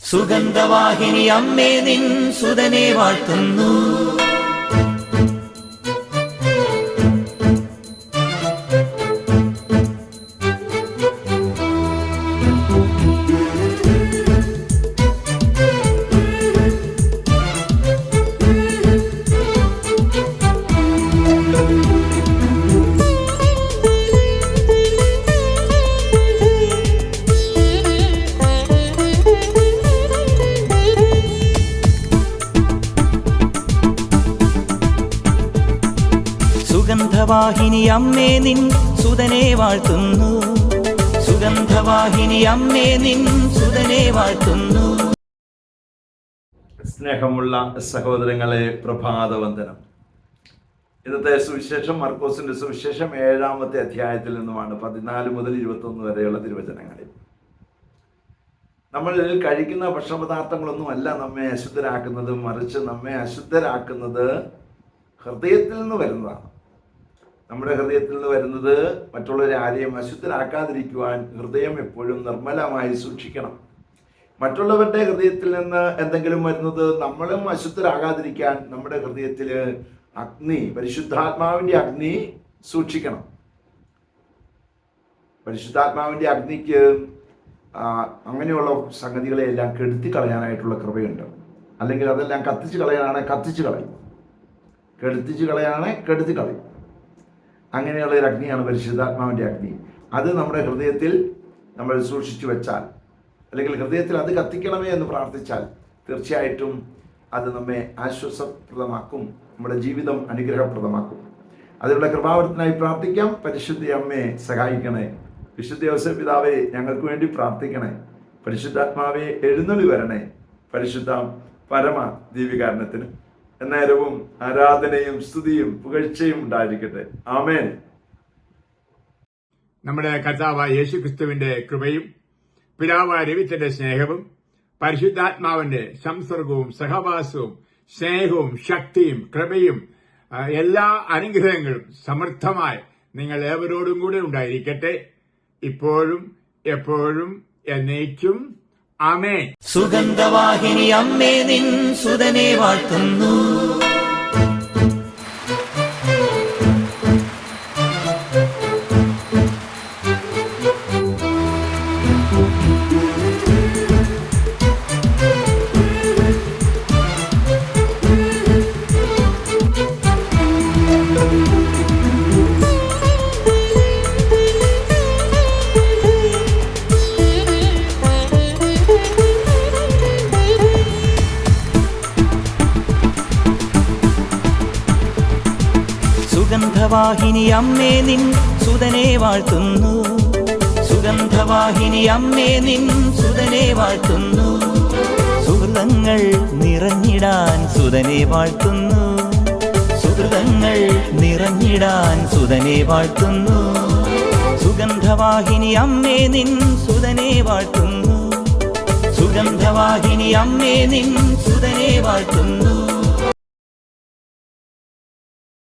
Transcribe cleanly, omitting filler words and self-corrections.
സുഗന്ധവാഹിനി അമ്മേ നിൻ സുതനെ വാഴ്ത്തുന്നു. സുഗന്ധവാഹിനി അമ്മേ നിൻ സുതനെ വാഴ്ത്തുന്നു. സുഗന്ധവാഹിനി അമ്മേ നിൻ സുതനെ വാഴ്ത്തുന്നു. സ്നേഹമുള്ള സഹോദരങ്ങളെ, പ്രഭാതവന്ദനം. ഇന്നത്തെ സുവിശേഷം മർക്കോസിന്റെ സുവിശേഷം 7-ാമത്തെ അധ്യായത്തിൽ നിന്നുമാണ് 14 മുതൽ 21 വരെയുള്ള തിരുവചനങ്ങളിൽ. നമ്മൾ കഴിക്കുന്ന ഭക്ഷണപദാർത്ഥങ്ങളൊന്നുമല്ല നമ്മെ അശുദ്ധരാക്കുന്നത്, മറിച്ച് നമ്മെ അശുദ്ധരാക്കുന്നത് ഹൃദയത്തിൽ നിന്ന് വരുന്നതാണ്. നമ്മുടെ ഹൃദയത്തിൽ നിന്ന് വരുന്നത് മറ്റുള്ളവരെ ആരെയും അശുദ്ധരാക്കാതിരിക്കുവാൻ ഹൃദയം എപ്പോഴും നിർമ്മലമായി സൂക്ഷിക്കണം. മറ്റുള്ളവരുടെ ഹൃദയത്തിൽ നിന്ന് എന്തെങ്കിലും വരുന്നത് നമ്മളും അശുദ്ധരാകാതിരിക്കാൻ നമ്മുടെ ഹൃദയത്തിൽ അഗ്നി, പരിശുദ്ധാത്മാവിൻ്റെ അഗ്നി സൂക്ഷിക്കണം. പരിശുദ്ധാത്മാവിൻ്റെ അഗ്നിക്ക് അങ്ങനെയുള്ള സംഗതികളെയെല്ലാം കെടുത്തി കളയാനായിട്ടുള്ള കൃപയുണ്ട്. അല്ലെങ്കിൽ അതെല്ലാം കത്തിച്ച് കളയാനാണ് കത്തിച്ച് കളയും, കെടുത്തിച്ച് കളയാണ് കെടുത്തി കളയും. അങ്ങനെയുള്ള ഒരു അഗ്നിയാണ് പരിശുദ്ധാത്മാവിൻ്റെ അഗ്നി. അത് നമ്മുടെ ഹൃദയത്തിൽ നമ്മൾ സൂക്ഷിച്ചു വെച്ചാൽ, അല്ലെങ്കിൽ ഹൃദയത്തിൽ അത് കത്തിക്കണമേ എന്ന് പ്രാർത്ഥിച്ചാൽ തീർച്ചയായിട്ടും അത് നമ്മെ ആശ്വാസപ്രദമാക്കും, നമ്മുടെ ജീവിതം അനുഗ്രഹപ്രദമാക്കും. അതിനുള്ള കൃപാവരത്തിനായി പ്രാർത്ഥിക്കാം. പരിശുദ്ധ അമ്മയെ സഹായിക്കണേ. വിശുദ്ധ യോസേപ്പ് പിതാവേ, ഞങ്ങൾക്ക് വേണ്ടി പ്രാർത്ഥിക്കണേ. പരിശുദ്ധാത്മാവെ എഴുന്നള്ളി വരണേ. പരിശുദ്ധ പരമ ദീപികാരണത്തിന് എന്നേരവും ആരാധനയും സ്തുതിയും പുകഴ്ചയും ഉണ്ടായിരിക്കട്ടെ. ആമേൻ. നമ്മുടെ കർത്താവായ യേശുക്രിസ്തുവിന്റെ കൃപയും പിതാവായ ദൈവത്തിന്റെ സ്നേഹവും പരിശുദ്ധാത്മാവിന്റെ സംസർഗവും സഹവാസവും സ്നേഹവും ശക്തിയും കൃപയും എല്ലാ അനുഗ്രഹങ്ങളും സമൃദ്ധമായി നിങ്ങൾ ഏവരോടും കൂടെ ഉണ്ടായിരിക്കട്ടെ, ഇപ്പോഴും എപ്പോഴും എന്നേക്കും. ആമേൻ. സുഗന്ധവാഹിനി അമ്മേ നിൻ സുതനെ വാഴ്ത്തുന്നു. സുഗന്ധവാഹിനി അമ്മേ നിൻ സുതനെ വാഴ്ത്തുന്നു. സുഗന്ധവാഹിനി അമ്മേ നിൻ സുതനെ വാഴ്ത്തുന്നു. സുഹൃതങ്ങൾ നിറഞ്ഞിടാൻ സുതനെ വാഴ്ത്തുന്നു. സുഹൃതങ്ങൾ നിറഞ്ഞിടാൻ സുതനെ വാഴ്ത്തുന്നു. സുഗന്ധവാഹിനി അമ്മേ നിൻ സുതനെ വാഴ്ത്തുന്നു. സുഗന്ധവാഹിനി അമ്മേ നിൻ സുതനെ വാഴ്ത്തുന്നു.